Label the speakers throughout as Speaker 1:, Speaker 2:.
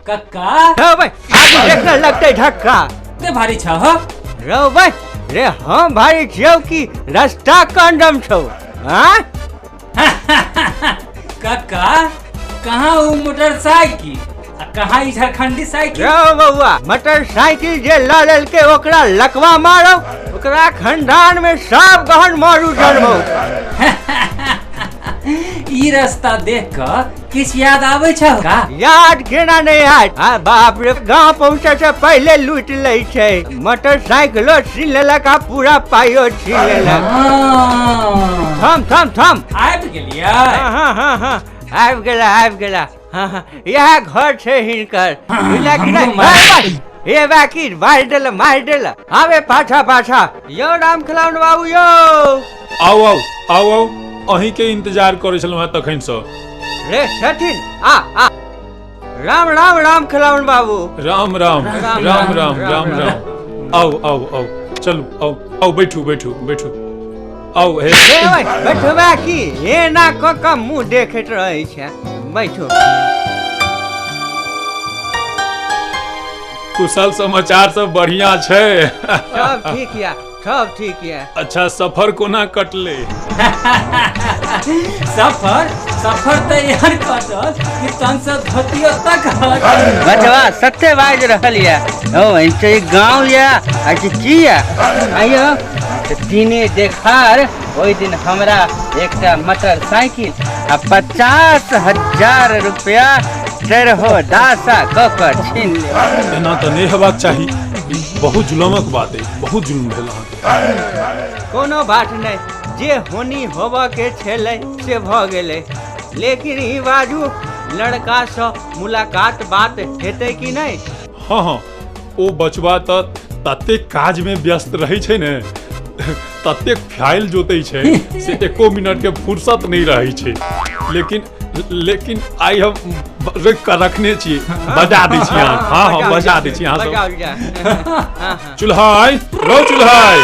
Speaker 1: कक्का
Speaker 2: रो भाई आगे देखने लगते धक्का
Speaker 1: ते भारी छ हो
Speaker 2: रो भाई रे हम भारी छौ की रास्ता कंडम छौ हां
Speaker 1: कक्का कहाँ वो मोटरसाइकिल कहाँ ई झारखंडी साइकिल
Speaker 2: रो बउआ मोटरसाइकिल जे लल के ओकरा लकवा मारो ओकरा खंडान में सब गहन मारू जन्मो
Speaker 1: ई रास्ता देख कर किस याद आवे छ का
Speaker 2: याद केना नहीं आत आ बाप रे गांव पहुंचे से पहले लूट ले छै मोटरसाइकिलो छीन लेलक आ पूरा पाइयो छीन लेलक थम थम थम
Speaker 1: आबि गेलियै
Speaker 2: हां आबि गेला हां यह घर छै हिनकर बुझला कि नहीं ए बाकी मार देल आवे पाछा यो राम खिलाउन बाबू यो
Speaker 3: आओ अहीं के इंतजार करे छलहुं तखन से
Speaker 2: रे छथिन आ राम खिलाउन बाबू
Speaker 3: राम आओ चलू आओ बैठू आओ हे
Speaker 2: बैठबा की हे ना क मुंह देखैत रहै छै बैठो
Speaker 3: कुशल समाचार सब बढ़िया छै
Speaker 2: सब ठीक या
Speaker 3: अच्छा सफर कोना कटले
Speaker 1: सफर तैयार कटल कि तन से धतियो तक
Speaker 2: बचवा सत्य बाज रहल या ओ ऐसे गांव या आज की या आइयो दिने देखार ओई दिन हमरा एकटा मोटरसाइकिल आ 50,000 रुपया चरहो दासा ककर छीन ले
Speaker 3: एना त नहीं हेबाक चाही बहुत जुलमक बात है बहुत जुल्म भेल
Speaker 2: कोनो बात नहीं जे होनी होबा के छले से भ गेले लेकिन ई बाजू लड़का से मुलाकात बात हेतै कि नहीं
Speaker 3: हां ओ बचवा त तते काज में व्यस्त रहै छै ने तते फाइल जोतै छै से एको मिनट के फुर्सत नहीं रहै छै लेकिन आई हम रखने छी बजा दै छी हां बजा दै छी सब चुल्हाई रो चुल्हाई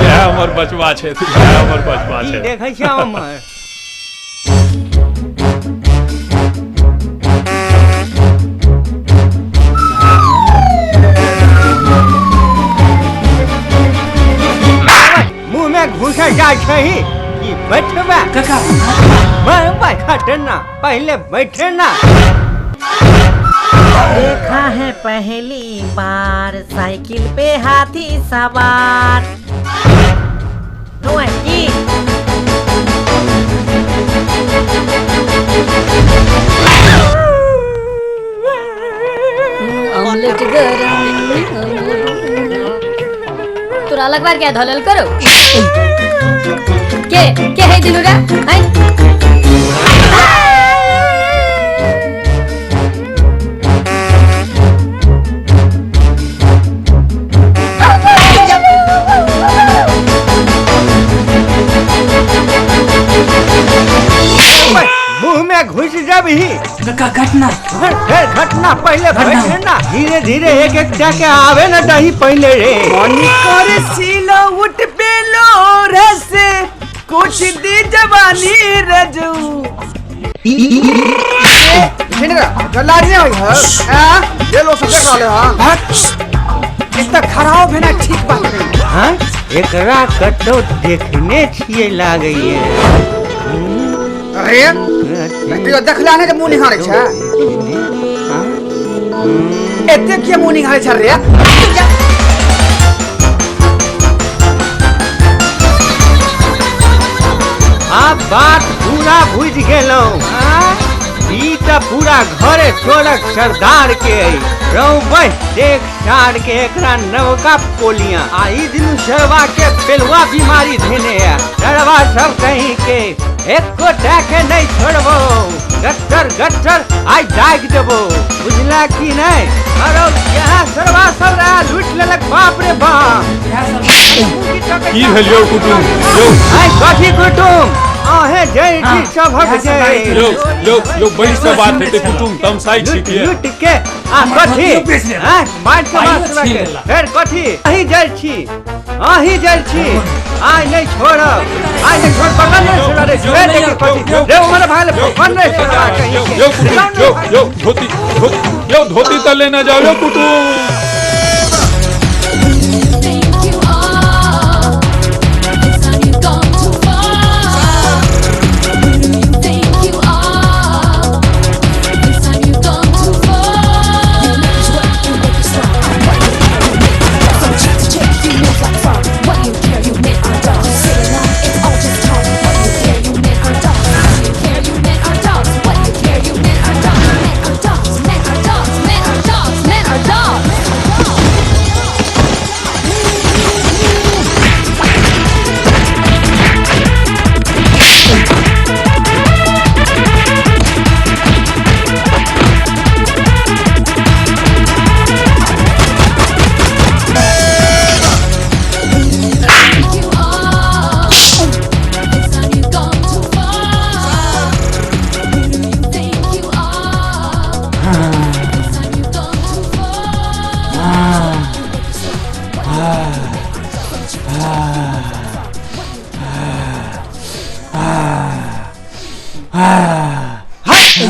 Speaker 3: ये हमर बचवा छै
Speaker 2: देखै छी हमर घुसा जा छही कि बैठबा
Speaker 1: कका
Speaker 2: बैठना पहले बैठना
Speaker 4: देखा है पहली बार साइकिल पे हाथी सवार की ऑमलेट गरम तोरा लगवार क्या धोलल करो के है दिनुरा हाय
Speaker 2: मुंह में घुस जब ही घटना पहले बैठना धीरे धीरे एक जाके आवे ना दही पहले रे
Speaker 5: करे सीलो उठ पेलो रस कुछ दी जवानी रजू
Speaker 6: गलारिया है ये लो सब खा ले हां
Speaker 5: इतना खराब है ना ठीक बात नहीं
Speaker 2: हां एकरा कतो देखने छिए लागै है
Speaker 6: अरे तो देखलाने के मुंह निहारे छ
Speaker 5: एते के मुंह निहारे छ रे
Speaker 2: आप बात पूरा बुझ गेलो ई त पूरा घरे छोड़क सरदार के रौ भाई देख सार के एकरा नवका पोलियां आई दिन सरवा के पेलवा बीमारी धेने है सरवा सब कहीं के एको टाके नहीं छोड़बो गट्टर आई जाग देबो बुझला कि नहीं अरे यहाँ सरवा सब रहा लूट लेलक बाप रे बाप
Speaker 3: की भेलियो कुटुम यो
Speaker 2: आई कथी कुटुम आहे जय जी सभक जय
Speaker 3: यो बड़ी से बात है कुटुम तमसाई छिके
Speaker 2: लूट के आ कथी हां मार के मार के फिर कथी अही जल छी आई नहीं छोड़ पकड़ ले साला रे जुए दे के कथी रे हमारे भाई ले फोन रे साला कहीं के
Speaker 3: यो धोती त लेना जाओ यो कुटू
Speaker 7: Think you are. This time you've gone too far. Who do you think you are? This time you've gone too far. You make us work, you make us strong. Some chicks check you make like fun. What do you care? You make our dogs say along. It's all just talk. What do you care? You make our dogs. What do you care? You make our dogs. What do you care? You make our dogs. Make our dogs. Make our dogs. Make our dogs. Make our dogs. You are. This time you've gone too far. Who do you think you are? This time you've gone too far.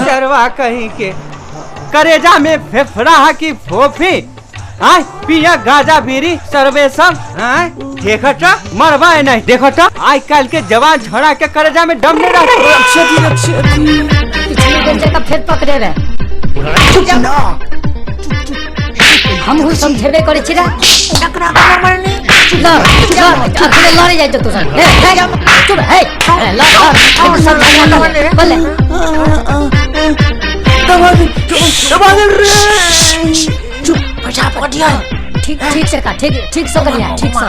Speaker 2: चरवा कहीं के करेजा में फेफड़ा की फोफी आय पिया Gaza बीरी सर्वे सब आय देखट मरवा नहीं देखट आज कल के जवान झड़ा के करेजा में दम नहीं रहता
Speaker 4: पिछले बेंचे का फिर पकड़े रे हम हु समझेबे करे छिरा टकरा के मरनी ला अकेले लड़े जाए तो सब चुप है ला और सब बोले चुप पैसा पकड़ दिया ठीक ठीक से का ठीक से करिया ठीक से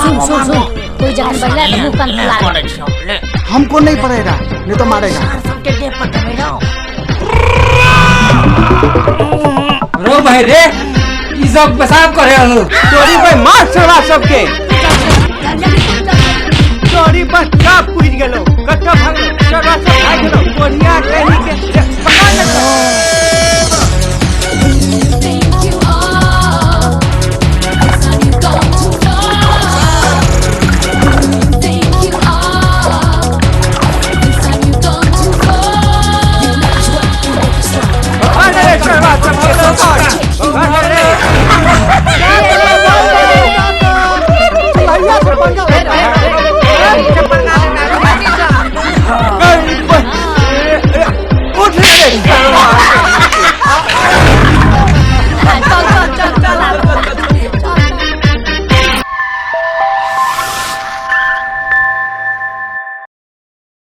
Speaker 4: सुन कोई जगह बल्ला तो मुंह कान फुला
Speaker 6: हमको नहीं पड़ेगा नहीं तो मारेगा
Speaker 1: रो भाई रे ई सब पेशाब करे हलो
Speaker 2: चोरी भाई मार चढ़ा सबके चोरी पर का पूछ गेलो कट्टा भागलो चढ़ा सब भाग गेलो कोढ़िया कहीं के पकड़ ले
Speaker 7: Think you are. This time you've gone too far. Who do you think you are? This time you've gone too far. You make us work, you make us strong.
Speaker 2: अरे चढ़ा सबके अरे उठ रे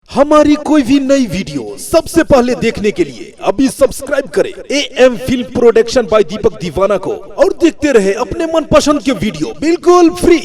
Speaker 8: हमारी कोई भी नई वीडियो सबसे पहले देखने के लिए अभी सब्सक्राइब करें AM फिल्म प्रोडक्शन बाय दीपक दीवाना को और देखते रहे अपने मनपसंद के वीडियो बिल्कुल फ्री।